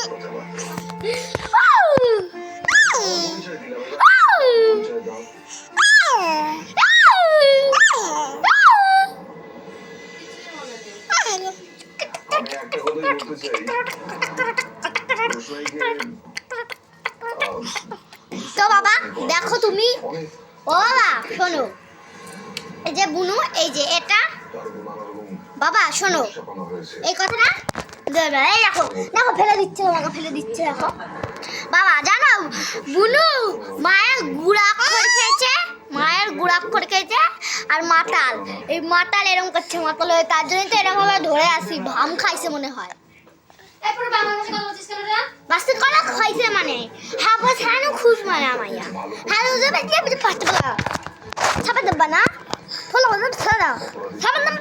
তো বাবা দেখো তুমি, ও বাবা শোনো, এই যে বুনু, এই যে এটা বাবা শোনো এই কথাটা, এই দেখো দেখো ফেলে দিচ্ছে, বাবাকে ফেলে দিচ্ছে দেখো। বাবা জানো বুনু মায়ের গুড়াক্ষর খেয়েছে, মায়ের গুড়াক্ষর খেয়েছে আর মাতাল, এই মাতাল এরকম করছে, মাতাল হয়ে তার জন্যই তো এরকম ভাবে ধরে আসি, ভাম খাইছে মনে হয়। বাস্তি কলা খাইছে মানে হ্যাঁ বস হ্যাঁ খুশ মানে আমাইয়া হ্যাঁ পাঁচটা কলা ছাপা দেবা না ফলো ছাড়া ছাপা দাম